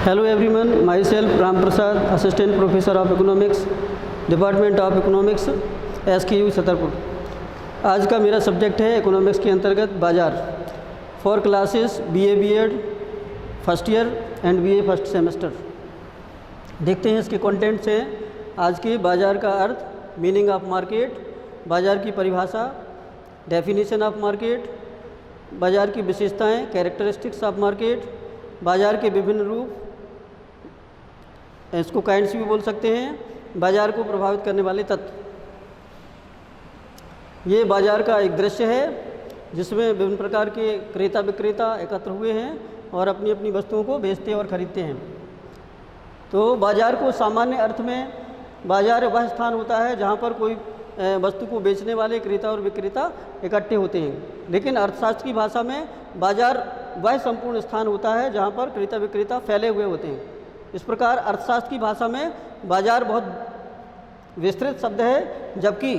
Hello everyone, myself Ram Prasad, Assistant Professor of Economics, Department of Economics, SKU Chhatarpur. आज का मेरा subject है economics के अंतर्गत बाज़ार for classes BA B.Ed first year and BA first semester. देखते हैं इसके कंटेंट से आज के बाज़ार का अर्थ, मीनिंग ऑफ मार्केट, बाज़ार की परिभाषा, डेफिनेशन ऑफ मार्केट, बाज़ार की विशेषताएं, कैरेक्टरिस्टिक्स ऑफ मार्केट, बाज़ार के विभिन्न रूप, इसको काइंड्स भी बोल सकते हैं, बाज़ार को प्रभावित करने वाले तत्व। ये बाज़ार का एक दृश्य है जिसमें विभिन्न प्रकार के क्रेता विक्रेता एकत्र हुए हैं और अपनी अपनी वस्तुओं को बेचते और ख़रीदते हैं। तो बाज़ार को सामान्य अर्थ में बाज़ार वह स्थान होता है जहाँ पर कोई वस्तु को बेचने वाले क्रेता और विक्रेता इकट्ठे होते हैं। लेकिन अर्थशास्त्र की भाषा में बाज़ार वह संपूर्ण स्थान होता है जहाँ पर क्रेता विक्रेता फैले हुए होते हैं। इस प्रकार अर्थशास्त्र की भाषा में बाज़ार बहुत विस्तृत शब्द है, जबकि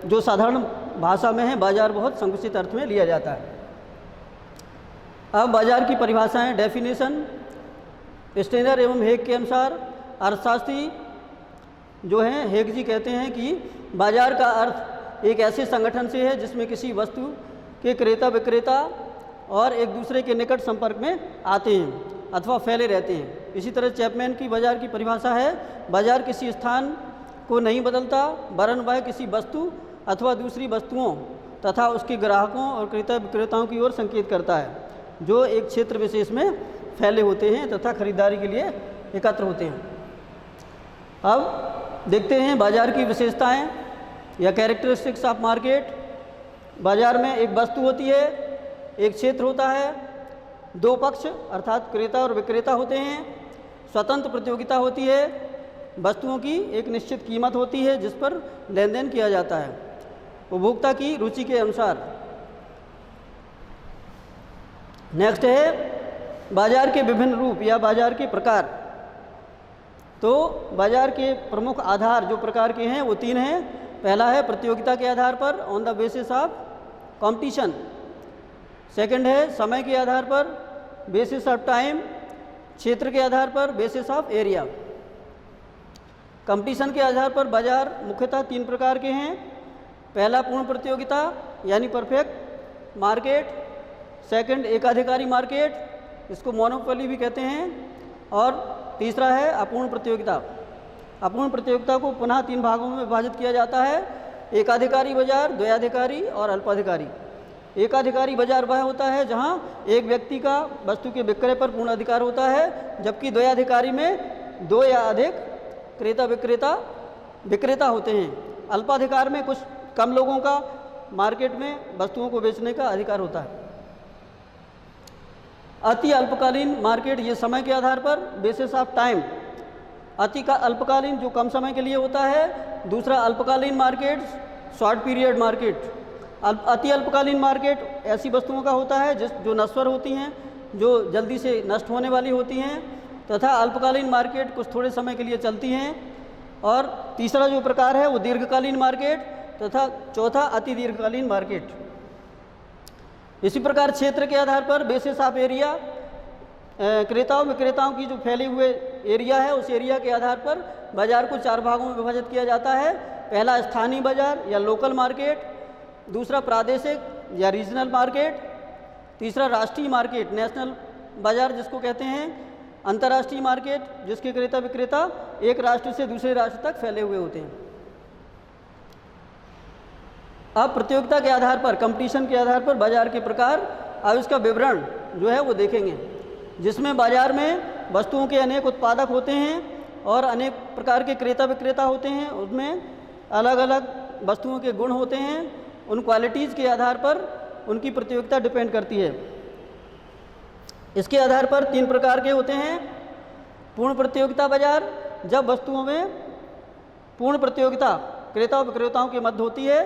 जो साधारण भाषा में है बाज़ार बहुत संकुचित अर्थ में लिया जाता है। अब बाज़ार की परिभाषाएं, डेफिनेशन, स्टेनर एवं हेग के अनुसार अर्थशास्त्री जो हैं हेग जी कहते हैं कि बाज़ार का अर्थ एक ऐसे संगठन से है जिसमें किसी वस्तु के क्रेता विक्रेता और एक दूसरे के निकट संपर्क में आते हैं अथवा फैले रहते हैं। इसी तरह चैपमैन की बाज़ार की परिभाषा है, बाज़ार किसी स्थान को नहीं बदलता वरन वह किसी वस्तु अथवा दूसरी वस्तुओं तथा उसके ग्राहकों और क्रेता विक्रेताओं की ओर संकेत करता है जो एक क्षेत्र विशेष में फैले होते हैं तथा खरीदारी के लिए एकत्र होते हैं। अब देखते हैं बाज़ार की विशेषताएं या कैरेक्टरिस्टिक्स ऑफ मार्केट। बाज़ार में एक वस्तु होती है, एक क्षेत्र होता है, दो पक्ष अर्थात क्रेता और विक्रेता होते हैं, स्वतंत्र प्रतियोगिता होती है, वस्तुओं की एक निश्चित कीमत होती है जिस पर लेन देन किया जाता है उपभोक्ता की रुचि के अनुसार। नेक्स्ट है बाज़ार के विभिन्न रूप या बाज़ार के प्रकार। तो बाज़ार के प्रमुख आधार जो प्रकार के हैं वो तीन हैं। पहला है प्रतियोगिता के आधार पर, on the basis of competition. Second है समय के आधार पर, बेसिस ऑफ टाइम। क्षेत्र के आधार पर, बेसिस ऑफ एरिया। कंपटीशन के आधार पर बाज़ार मुख्यतः तीन प्रकार के हैं। पहला पूर्ण प्रतियोगिता यानी परफेक्ट मार्केट, सेकंड एकाधिकारी मार्केट, इसको मोनोपोली भी कहते हैं, और तीसरा है अपूर्ण प्रतियोगिता। अपूर्ण प्रतियोगिता को पुनः तीन भागों में विभाजित किया जाता है, एकाधिकारी बाज़ार, द्वयाधिकारी और अल्पाधिकारी। एकाधिकारी बाज़ार वह होता है जहां एक व्यक्ति का वस्तु के विक्रय पर पूर्ण अधिकार होता है, जबकि द्वयाधिकारी में दो या अधिक क्रेता विक्रेता होते हैं। अल्पाधिकार में कुछ कम लोगों का मार्केट में वस्तुओं को बेचने का अधिकार होता है। अति अल्पकालीन मार्केट, ये समय के आधार पर, बेसिस ऑफ टाइम। अति का अल्पकालीन जो कम समय के लिए होता है। दूसरा अल्पकालीन मार्केट, शॉर्ट पीरियड मार्केट। अति अल्पकालीन मार्केट ऐसी वस्तुओं का होता है जो नश्वर होती हैं, जो जल्दी से नष्ट होने वाली होती हैं, तथा अल्पकालीन मार्केट कुछ थोड़े समय के लिए चलती हैं। और तीसरा जो प्रकार है वो दीर्घकालीन मार्केट, तथा चौथा अति दीर्घकालीन मार्केट। इसी प्रकार क्षेत्र के आधार पर, बेसिस ऑफ एरिया, क्रेताओं विक्रेताओं की जो फैले हुए एरिया है उस एरिया के आधार पर बाज़ार को चार भागों में विभाजित किया जाता है। पहला स्थानीय बाज़ार या लोकल मार्केट, दूसरा प्रादेशिक या रीजनल मार्केट, तीसरा राष्ट्रीय मार्केट, नेशनल बाज़ार जिसको कहते हैं, अंतर्राष्ट्रीय मार्केट जिसके क्रेता विक्रेता एक राष्ट्र से दूसरे राष्ट्र तक फैले हुए होते हैं। अब प्रतियोगिता के आधार पर, कंपटीशन के आधार पर बाज़ार के प्रकार, अब इसका विवरण जो है वो देखेंगे, जिसमें बाज़ार में वस्तुओं के अनेक उत्पादक होते हैं और अनेक प्रकार के क्रेता विक्रेता होते हैं। उसमें अलग अलग वस्तुओं के गुण होते हैं, उन क्वालिटीज़ के आधार पर उनकी प्रतियोगिता डिपेंड करती है। इसके आधार पर तीन प्रकार के होते हैं। पूर्ण प्रतियोगिता बाज़ार, जब वस्तुओं में पूर्ण प्रतियोगिता क्रेता और विक्रेताओं के मध्य होती है।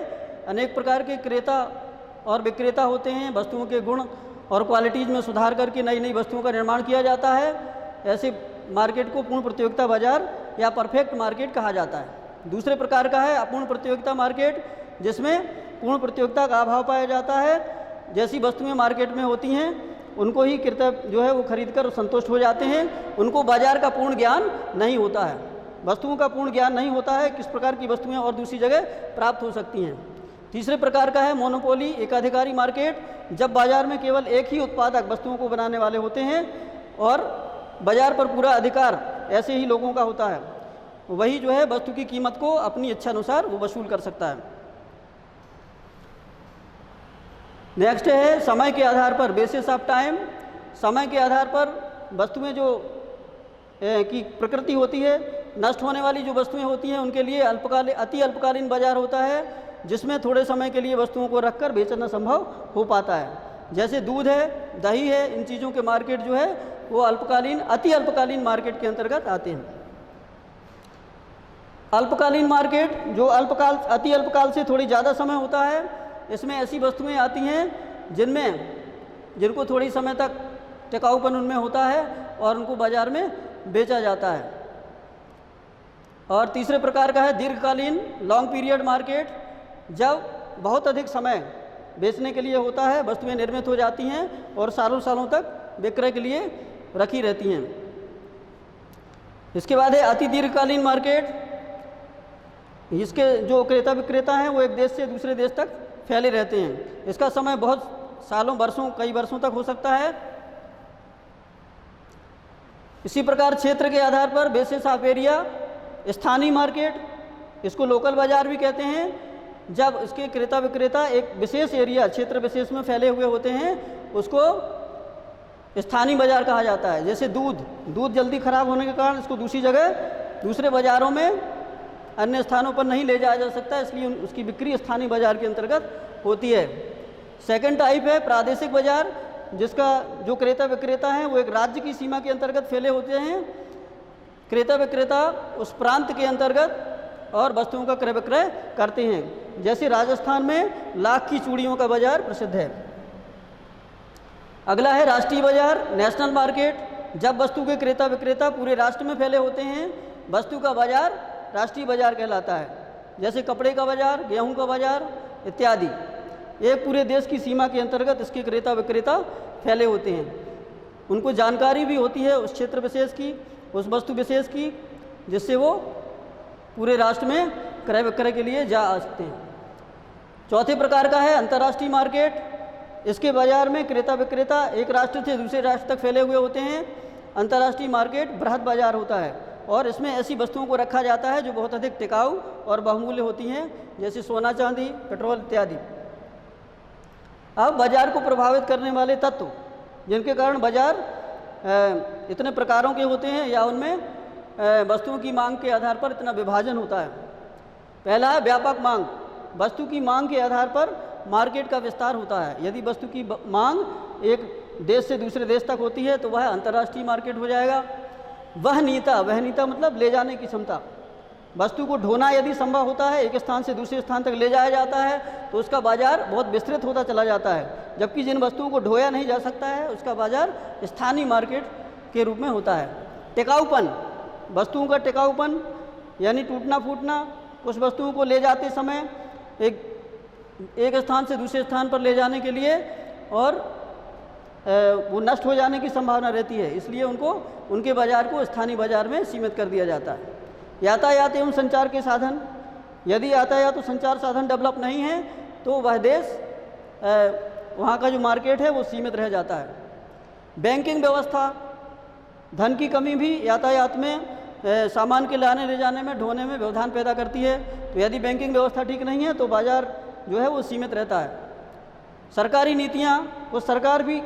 अनेक प्रकार के क्रेता और विक्रेता होते हैं, वस्तुओं के गुण और क्वालिटीज़ में सुधार करके नई नई वस्तुओं का निर्माण किया जाता है। ऐसे मार्केट को पूर्ण प्रतियोगिता बाज़ार या परफेक्ट मार्केट कहा जाता है। दूसरे प्रकार का है अपूर्ण प्रतियोगिता मार्केट, जिसमें पूर्ण प्रतियोगिता का अभाव पाया जाता है। जैसी वस्तुएं मार्केट में होती हैं उनको ही क्रेता जो है वो खरीद कर संतुष्ट हो जाते हैं। उनको बाजार का पूर्ण ज्ञान नहीं होता है, वस्तुओं का पूर्ण ज्ञान नहीं होता है, किस प्रकार की वस्तुएं और दूसरी जगह प्राप्त हो सकती हैं। तीसरे प्रकार का है मोनोपोली, एकाधिकारी मार्केट, जब बाजार में केवल एक ही उत्पादक वस्तुओं को बनाने वाले होते हैं और बाजार पर पूरा अधिकार ऐसे ही लोगों का होता है, वही जो है वस्तु की कीमत को अपनी इच्छा अनुसार वो वसूल कर सकता है। नेक्स्ट है समय के आधार पर, बेसिस ऑफ टाइम। समय के आधार पर वस्तुएं जो की प्रकृति होती है, नष्ट होने वाली जो वस्तुएं होती हैं उनके लिए अति अल्पकालीन बाजार होता है, जिसमें थोड़े समय के लिए वस्तुओं को रखकर बेचना संभव हो पाता है। जैसे दूध है, दही है, इन चीज़ों के मार्केट जो है वो अति अल्पकालीन मार्केट के अंतर्गत आते हैं। अल्पकालीन मार्केट जो अति अल्पकाल से थोड़ी ज़्यादा समय होता है, इसमें ऐसी वस्तुएं आती हैं जिनको थोड़ी समय तक टिकाऊपन उनमें होता है और उनको बाजार में बेचा जाता है। और तीसरे प्रकार का है दीर्घकालीन, लॉन्ग पीरियड मार्केट, जब बहुत अधिक समय बेचने के लिए होता है, वस्तुएं निर्मित हो जाती हैं और सालों सालों तक विक्रय के लिए रखी रहती हैं। इसके बाद है अति दीर्घकालीन मार्केट, इसके जो क्रेता विक्रेता हैं वो एक देश से दूसरे देश तक फैले रहते हैं। इसका समय बहुत सालों वर्षों कई वर्षों तक हो सकता है। इसी प्रकार क्षेत्र के आधार पर बेसिस ऑफ एरिया, स्थानीय मार्केट, इसको लोकल बाजार भी कहते हैं, जब इसके क्रेता विक्रेता एक विशेष एरिया क्षेत्र विशेष में फैले हुए होते हैं उसको स्थानीय बाजार कहा जाता है। जैसे दूध जल्दी खराब होने के कारण इसको दूसरी जगह दूसरे बाज़ारों में अन्य स्थानों पर नहीं ले जाया जा सकता, इसलिए उसकी बिक्री स्थानीय बाजार के अंतर्गत होती है। सेकंड टाइप है प्रादेशिक बाजार, जिसका जो क्रेता विक्रेता हैं वो एक राज्य की सीमा के अंतर्गत फैले होते हैं। क्रेता विक्रेता उस प्रांत के अंतर्गत और वस्तुओं का क्रय विक्रय करते हैं। जैसे राजस्थान में लाख की चूड़ियों का बाजार प्रसिद्ध है। अगला है राष्ट्रीय बाजार, नेशनल मार्केट, जब वस्तु के क्रेता विक्रेता पूरे राष्ट्र में फैले होते हैं, वस्तु का बाजार राष्ट्रीय बाजार कहलाता है। जैसे कपड़े का बाजार, गेहूं का बाजार इत्यादि, एक पूरे देश की सीमा के अंतर्गत इसके क्रेता विक्रेता फैले होते हैं। उनको जानकारी भी होती है उस क्षेत्र विशेष की, उस वस्तु विशेष की, जिससे वो पूरे राष्ट्र में क्रय विक्रय के लिए जा आ सकते हैं। चौथे प्रकार का है अंतर्राष्ट्रीय मार्केट, इसके बाजार में क्रेता विक्रेता एक राष्ट्र से दूसरे राष्ट्र तक फैले हुए होते हैं। अंतर्राष्ट्रीय मार्केट बृहद बाजार होता है और इसमें ऐसी वस्तुओं को रखा जाता है जो बहुत अधिक टिकाऊ और बहुमूल्य होती हैं, जैसे सोना चांदी, पेट्रोल इत्यादि। अब बाजार को प्रभावित करने वाले तत्व, जिनके कारण बाजार इतने प्रकारों के होते हैं या उनमें वस्तुओं की मांग के आधार पर इतना विभाजन होता है। पहला है व्यापक मांग, वस्तु की मांग के आधार पर मार्केट का विस्तार होता है। यदि वस्तु की मांग एक देश से दूसरे देश तक होती है तो वह अंतर्राष्ट्रीय मार्केट हो जाएगा। वहनीयता मतलब ले जाने की क्षमता, वस्तु को ढोना यदि संभव होता है, एक स्थान से दूसरे स्थान तक ले जाया जाता है तो उसका बाजार बहुत विस्तृत होता चला जाता है। जबकि जिन वस्तुओं को ढोया नहीं जा सकता है उसका बाजार स्थानीय मार्केट के रूप में होता है। टिकाऊपन, वस्तुओं का टिकाऊपन यानी टूटना फूटना, उस वस्तुओं को ले जाते समय एक स्थान से दूसरे स्थान पर ले जाने के लिए और वो नष्ट हो जाने की संभावना रहती है, इसलिए उनके बाजार को स्थानीय बाजार में सीमित कर दिया जाता है। यातायात एवं संचार के साधन, यदि यातायात और संचार साधन डेवलप नहीं है तो वह देश वहाँ का जो मार्केट है वो सीमित रह जाता है। बैंकिंग व्यवस्था, धन की कमी भी यातायात में सामान के लाने ले जाने में, ढोने में व्यवधान पैदा करती है। तो यदि बैंकिंग व्यवस्था ठीक नहीं है तो बाजार जो है वो सीमित रहता है। सरकारी नीतियाँ, वो सरकार भी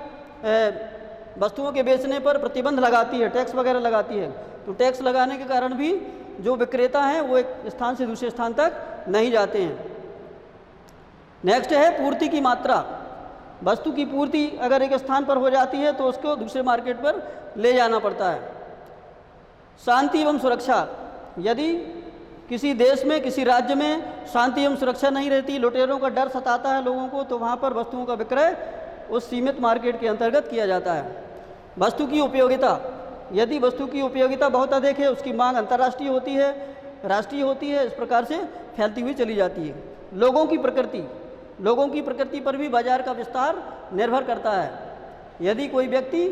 वस्तुओं के बेचने पर प्रतिबंध लगाती है, टैक्स वगैरह लगाती है। तो टैक्स लगाने के कारण भी जो विक्रेता हैं वो एक स्थान से दूसरे स्थान तक नहीं जाते हैं। नेक्स्ट है पूर्ति की मात्रा, वस्तु की पूर्ति अगर एक स्थान पर हो जाती है तो उसको दूसरे मार्केट पर ले जाना पड़ता है। शांति एवं सुरक्षा, यदि किसी देश में, किसी राज्य में शांति एवं सुरक्षा नहीं रहती, लुटेरों का डर सताता है लोगों को, तो वहाँ पर वस्तुओं का विक्रय उस सीमित मार्केट के अंतर्गत किया जाता है। वस्तु की उपयोगिता, यदि वस्तु की उपयोगिता बहुत अधिक है, उसकी मांग अंतर्राष्ट्रीय होती है, राष्ट्रीय होती है, इस प्रकार से फैलती हुई चली जाती है। लोगों की प्रकृति, लोगों की प्रकृति पर भी बाजार का विस्तार निर्भर करता है। यदि कोई व्यक्ति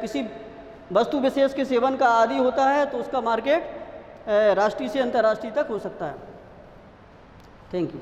किसी वस्तु विशेष के सेवन का आदी होता है तो उसका मार्केट राष्ट्रीय से अंतर्राष्ट्रीय तक हो सकता है। Thank you.